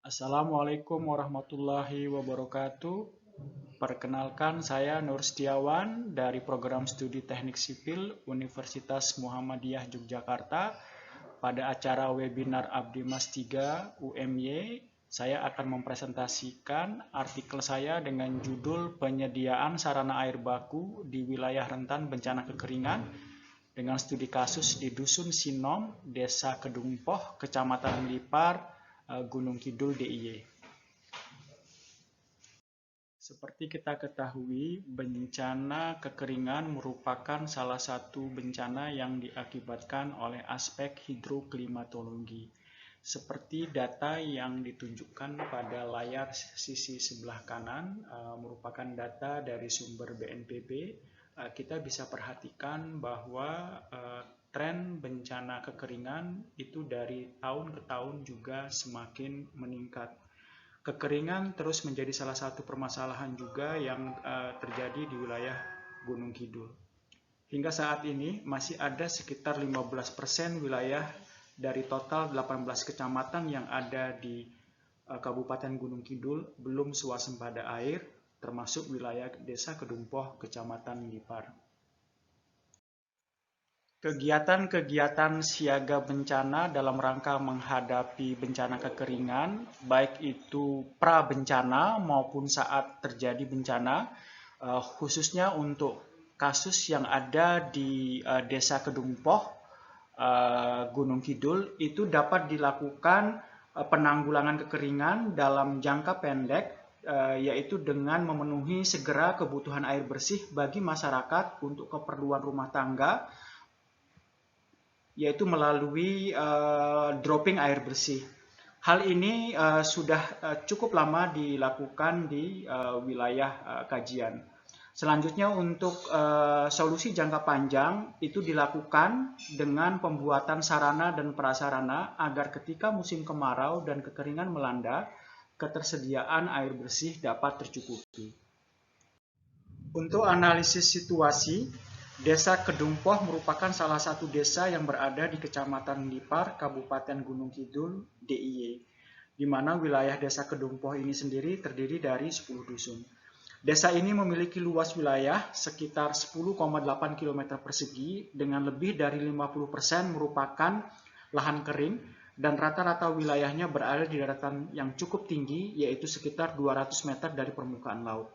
Assalamualaikum warahmatullahi wabarakatuh. Perkenalkan, saya Nur Setiawan dari Program Studi Teknik Sipil Universitas Muhammadiyah Yogyakarta. Pada acara webinar Abdimas 3 UMY, saya akan mempresentasikan artikel saya dengan judul Penyediaan Sarana Air Baku di Wilayah Rentan Bencana Kekeringan dengan studi kasus di Dusun Sinom, Desa Kedungpoh, Kecamatan Melipar, Gunung Kidul, DIY. Seperti kita ketahui, bencana kekeringan merupakan salah satu bencana yang diakibatkan oleh aspek hidroklimatologi. Seperti data yang ditunjukkan pada layar sisi sebelah kanan, merupakan data dari sumber BNPB. Kita bisa perhatikan bahwa tren bencana kekeringan itu dari tahun ke tahun juga semakin meningkat. Kekeringan terus menjadi salah satu permasalahan juga yang terjadi di wilayah Gunung Kidul. Hingga saat ini masih ada sekitar 15% wilayah dari total 18 kecamatan yang ada di Kabupaten Gunung Kidul belum swasembada air, termasuk wilayah Desa Kedungpoh, Kecamatan Melipar. Kegiatan-kegiatan siaga bencana dalam rangka menghadapi bencana kekeringan, baik itu pra-bencana maupun saat terjadi bencana, khususnya untuk kasus yang ada di Desa Kedungpoh, Gunung Kidul, itu dapat dilakukan penanggulangan kekeringan dalam jangka pendek, yaitu dengan memenuhi segera kebutuhan air bersih bagi masyarakat untuk keperluan rumah tangga, yaitu melalui dropping air bersih. Hal ini sudah cukup lama dilakukan di wilayah kajian. Selanjutnya untuk solusi jangka panjang itu dilakukan dengan pembuatan sarana dan prasarana agar ketika musim kemarau dan kekeringan melanda, ketersediaan air bersih dapat tercukupi. Untuk analisis situasi, Desa Kedungpoh merupakan salah satu desa yang berada di Kecamatan Melipar, Kabupaten Gunung Kidul, DIY, di mana wilayah Desa Kedungpoh ini sendiri terdiri dari 10 dusun. Desa ini memiliki luas wilayah sekitar 10,8 km persegi dengan lebih dari 50% merupakan lahan kering dan rata-rata wilayahnya berada di daratan yang cukup tinggi, yaitu sekitar 200 meter dari permukaan laut.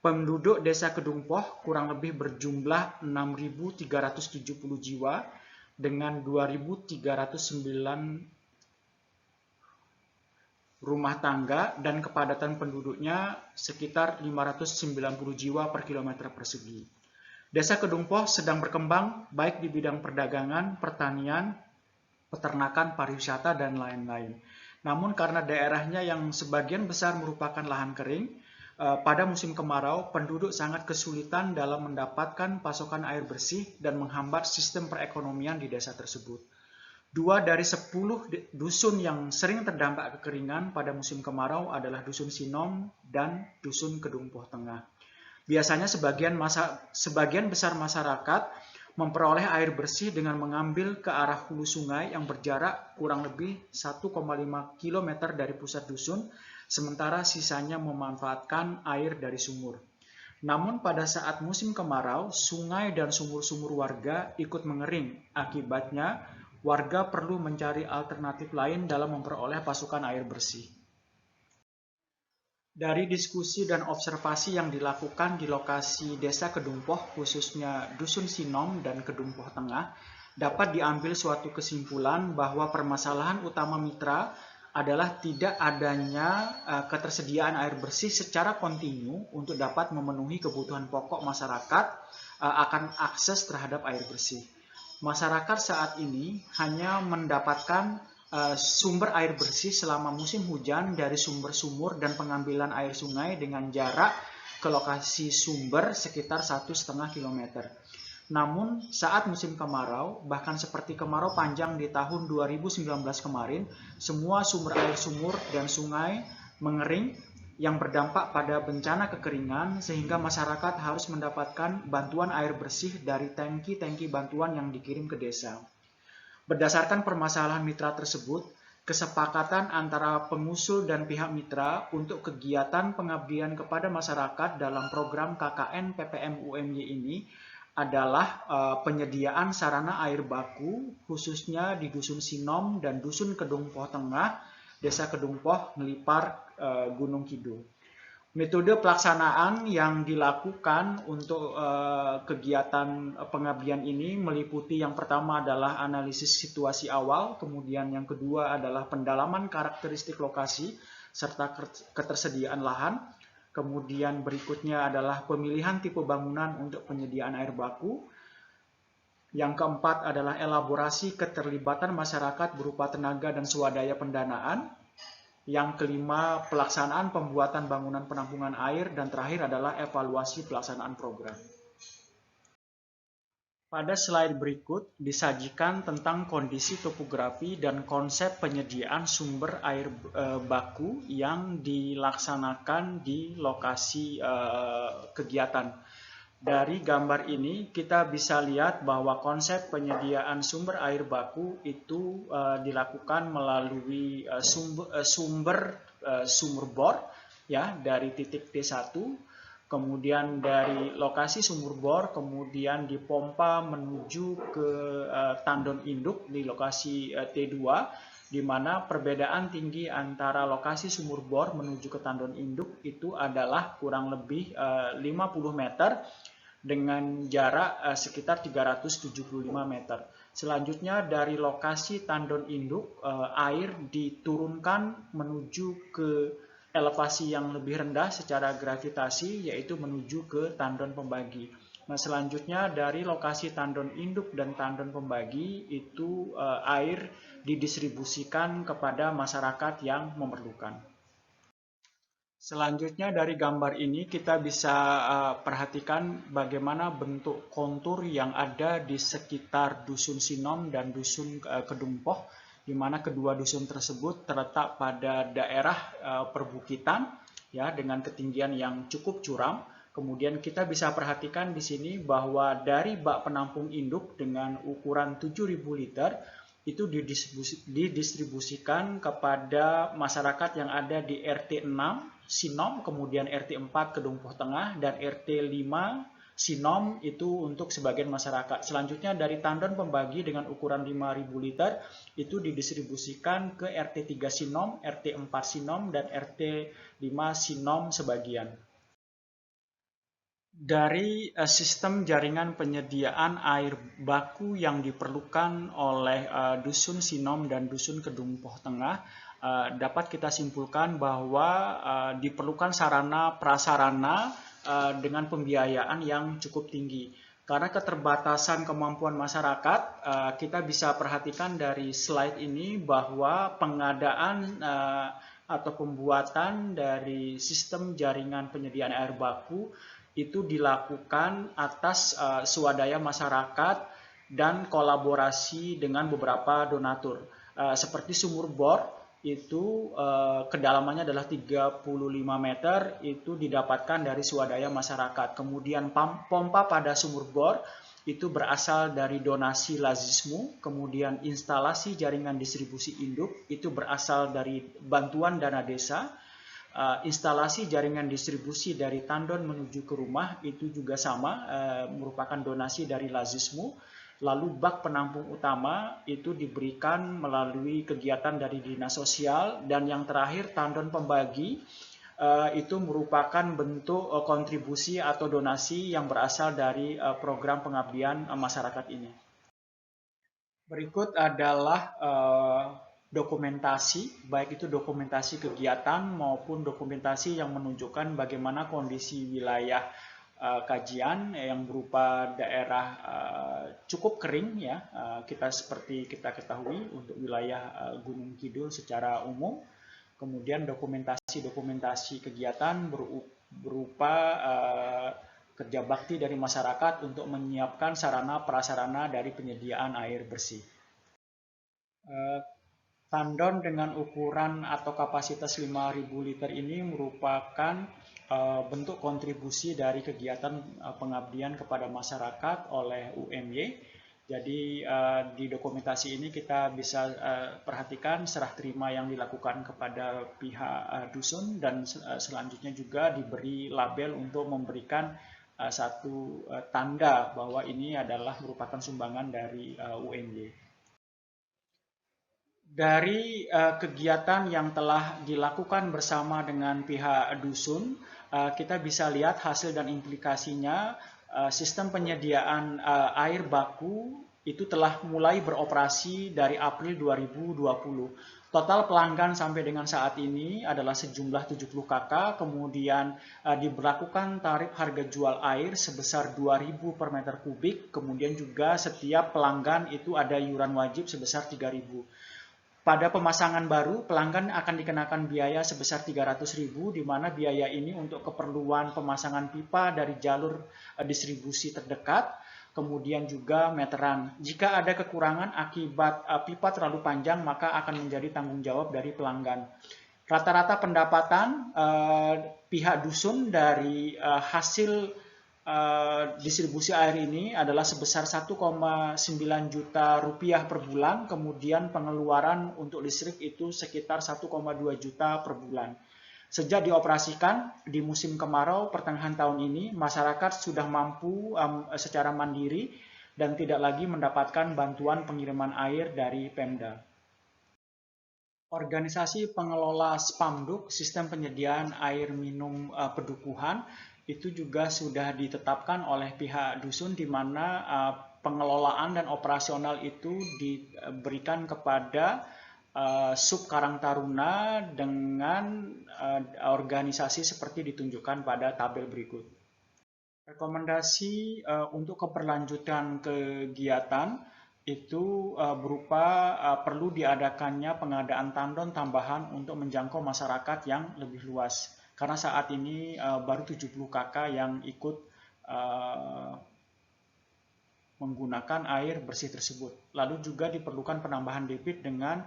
Penduduk Desa Kedungpoh kurang lebih berjumlah 6.370 jiwa dengan 2.309 rumah tangga dan kepadatan penduduknya sekitar 590 jiwa per kilometer persegi. Desa Kedungpoh sedang berkembang baik di bidang perdagangan, pertanian, peternakan, pariwisata, dan lain-lain. Namun karena daerahnya yang sebagian besar merupakan lahan kering, pada musim kemarau, penduduk sangat kesulitan dalam mendapatkan pasokan air bersih dan menghambat sistem perekonomian di desa tersebut. 2 dari 10 dusun yang sering terdampak kekeringan pada musim kemarau adalah Dusun Sinom dan Dusun Kedungpoh Tengah. Biasanya sebagian besar masyarakat memperoleh air bersih dengan mengambil ke arah hulu sungai yang berjarak kurang lebih 1,5 km dari pusat dusun, sementara sisanya memanfaatkan air dari sumur. Namun pada saat musim kemarau, sungai dan sumur-sumur warga ikut mengering. Akibatnya, warga perlu mencari alternatif lain dalam memperoleh pasokan air bersih. Dari diskusi dan observasi yang dilakukan di lokasi Desa Kedungpoh, khususnya Dusun Sinom dan Kedungpoh Tengah, dapat diambil suatu kesimpulan bahwa permasalahan utama mitra adalah tidak adanya ketersediaan air bersih secara kontinu untuk dapat memenuhi kebutuhan pokok masyarakat akan akses terhadap air bersih. Masyarakat saat ini hanya mendapatkan sumber air bersih selama musim hujan dari sumber-sumur dan pengambilan air sungai dengan jarak ke lokasi sumber sekitar 1,5 km. Namun saat musim kemarau, bahkan seperti kemarau panjang di tahun 2019 kemarin, semua sumber air sumur dan sungai mengering yang berdampak pada bencana kekeringan sehingga masyarakat harus mendapatkan bantuan air bersih dari tangki-tangki bantuan yang dikirim ke desa. Berdasarkan permasalahan mitra tersebut, kesepakatan antara pengusul dan pihak mitra untuk kegiatan pengabdian kepada masyarakat dalam program KKN PPM UMY ini adalah penyediaan sarana air baku khususnya di Dusun Sinom dan Dusun Kedungpoh Tengah, Desa Kedungpoh, Ngelipar, Gunung Kidul. Metode pelaksanaan yang dilakukan untuk kegiatan pengabdian ini meliputi yang pertama adalah analisis situasi awal, kemudian yang kedua adalah pendalaman karakteristik lokasi serta ketersediaan lahan, kemudian berikutnya adalah pemilihan tipe bangunan untuk penyediaan air baku, yang keempat adalah elaborasi keterlibatan masyarakat berupa tenaga dan swadaya pendanaan, yang kelima, pelaksanaan pembuatan bangunan penampungan air, dan terakhir adalah evaluasi pelaksanaan program. Pada slide berikut disajikan tentang kondisi topografi dan konsep penyediaan sumber air baku yang dilaksanakan di lokasi kegiatan. Dari gambar ini kita bisa lihat bahwa konsep penyediaan sumber air baku itu dilakukan melalui sumber bor ya dari titik T1, kemudian dari lokasi sumber bor kemudian dipompa menuju ke tandon induk di lokasi T2, di mana perbedaan tinggi antara lokasi sumur bor menuju ke tandon induk itu adalah kurang lebih 50 meter dengan jarak sekitar 375 meter. Selanjutnya dari lokasi tandon induk, air diturunkan menuju ke elevasi yang lebih rendah secara gravitasi, yaitu menuju ke tandon pembagi. Nah, selanjutnya dari lokasi tandon induk dan tandon pembagi itu air didistribusikan kepada masyarakat yang memerlukan. Selanjutnya dari gambar ini kita bisa perhatikan bagaimana bentuk kontur yang ada di sekitar Dusun Sinom dan Dusun Kedungpoh, di mana kedua dusun tersebut terletak pada daerah perbukitan ya dengan ketinggian yang cukup curam. Kemudian kita bisa perhatikan di sini bahwa dari bak penampung induk dengan ukuran 7.000 liter itu didistribusikan kepada masyarakat yang ada di RT 6 Sinom, kemudian RT 4 Kedungpoh Tengah, dan RT 5 Sinom itu untuk sebagian masyarakat. Selanjutnya dari tandon pembagi dengan ukuran 5.000 liter itu didistribusikan ke RT 3 Sinom, RT 4 Sinom, dan RT 5 Sinom sebagian. Dari sistem jaringan penyediaan air baku yang diperlukan oleh Dusun Sinom dan Dusun Kedungpoh Tengah, dapat kita simpulkan bahwa diperlukan sarana prasarana dengan pembiayaan yang cukup tinggi. Karena keterbatasan kemampuan masyarakat, kita bisa perhatikan dari slide ini bahwa pengadaan atau pembuatan dari sistem jaringan penyediaan air baku itu dilakukan atas swadaya masyarakat dan kolaborasi dengan beberapa donatur. Seperti sumur bor itu kedalamannya adalah 35 meter, itu didapatkan dari swadaya masyarakat. Kemudian pompa pada sumur bor itu berasal dari donasi Lazismu. Kemudian instalasi jaringan distribusi induk itu berasal dari bantuan dana desa. Instalasi jaringan distribusi dari tandon menuju ke rumah itu juga sama, merupakan donasi dari Lazismu. Lalu bak penampung utama itu diberikan melalui kegiatan dari Dinas Sosial, dan yang terakhir tandon pembagi itu merupakan bentuk kontribusi atau donasi yang berasal dari program pengabdian masyarakat ini. Berikut adalah dokumentasi, baik itu dokumentasi kegiatan maupun dokumentasi yang menunjukkan bagaimana kondisi wilayah kajian yang berupa daerah cukup kering ya, seperti kita ketahui untuk wilayah Gunung Kidul secara umum. Kemudian dokumentasi kegiatan berupa kerja bakti dari masyarakat untuk menyiapkan sarana prasarana dari penyediaan air bersih. Tandon dengan ukuran atau kapasitas 5.000 liter ini merupakan bentuk kontribusi dari kegiatan pengabdian kepada masyarakat oleh UMY, Jadi di dokumentasi ini kita bisa perhatikan serah terima yang dilakukan kepada pihak dusun, dan selanjutnya juga diberi label untuk memberikan satu tanda bahwa ini adalah merupakan sumbangan dari UMY. Dari kegiatan yang telah dilakukan bersama dengan pihak dusun, kita bisa lihat hasil dan implikasinya. Sistem penyediaan air baku itu telah mulai beroperasi dari April 2020. Total pelanggan sampai dengan saat ini adalah sejumlah 70 kakak, kemudian diberlakukan tarif harga jual air sebesar 2.000 per meter kubik, kemudian juga setiap pelanggan itu ada iuran wajib sebesar 3.000. Pada pemasangan baru, pelanggan akan dikenakan biaya sebesar 300.000, di mana biaya ini untuk keperluan pemasangan pipa dari jalur distribusi terdekat, kemudian juga meteran. Jika ada kekurangan akibat pipa terlalu panjang, maka akan menjadi tanggung jawab dari pelanggan. Rata-rata pendapatan pihak dusun dari hasil distribusi air ini adalah sebesar 1,9 juta rupiah per bulan, kemudian pengeluaran untuk listrik itu sekitar 1,2 juta per bulan. Sejak dioperasikan di musim kemarau pertengahan tahun ini, masyarakat sudah mampu secara mandiri dan tidak lagi mendapatkan bantuan pengiriman air dari Pemda. Organisasi pengelola Spamduk, sistem penyediaan air minum pedukuhan, itu juga sudah ditetapkan oleh pihak dusun, di mana pengelolaan dan operasional itu diberikan kepada Sub Karang Taruna dengan organisasi seperti ditunjukkan pada tabel berikut. Rekomendasi untuk keberlanjutan kegiatan itu berupa perlu diadakannya pengadaan tandon tambahan untuk menjangkau masyarakat yang lebih luas. Karena saat ini baru 70 kakak yang ikut menggunakan air bersih tersebut. Lalu juga diperlukan penambahan debit dengan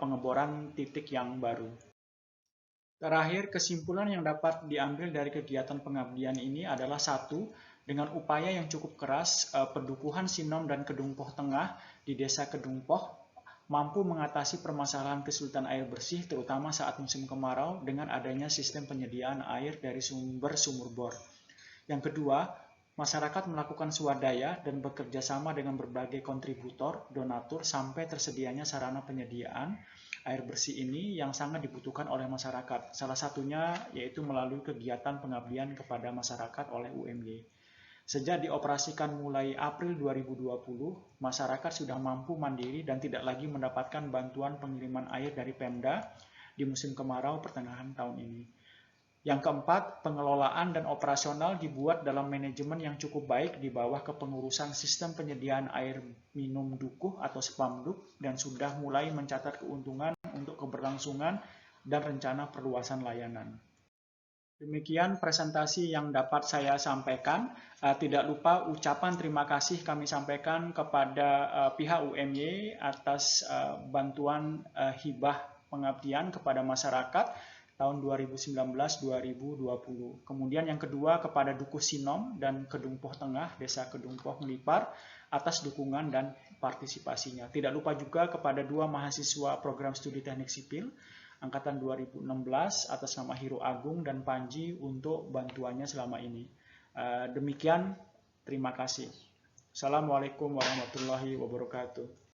pengeboran titik yang baru. Terakhir, kesimpulan yang dapat diambil dari kegiatan pengabdian ini adalah satu, dengan upaya yang cukup keras, Pedukuhan Sinom dan Kedungpoh Tengah di Desa Kedungpoh mampu mengatasi permasalahan kesulitan air bersih, terutama saat musim kemarau, dengan adanya sistem penyediaan air dari sumber sumur bor. Yang kedua, masyarakat melakukan swadaya dan bekerja sama dengan berbagai kontributor, donatur, sampai tersedianya sarana penyediaan air bersih ini yang sangat dibutuhkan oleh masyarakat. Salah satunya yaitu melalui kegiatan pengabdian kepada masyarakat oleh UMY. Sejak dioperasikan mulai April 2020, masyarakat sudah mampu mandiri dan tidak lagi mendapatkan bantuan pengiriman air dari Pemda di musim kemarau pertengahan tahun ini. Yang keempat, pengelolaan dan operasional dibuat dalam manajemen yang cukup baik di bawah kepengurusan sistem penyediaan air minum dukuh atau Spamduk, dan sudah mulai mencatat keuntungan untuk keberlangsungan dan rencana perluasan layanan. Demikian presentasi yang dapat saya sampaikan. Tidak lupa ucapan terima kasih kami sampaikan kepada pihak UMY atas bantuan hibah pengabdian kepada masyarakat tahun 2019-2020. Kemudian yang kedua kepada Dukuh Sinom dan Kedungpoh Tengah, Desa Kedungpoh Melipar, atas dukungan dan partisipasinya. Tidak lupa juga kepada dua mahasiswa program studi teknik sipil Angkatan 2016 atas nama Hiro Agung dan Panji untuk bantuannya selama ini. Demikian, terima kasih. Assalamualaikum warahmatullahi wabarakatuh.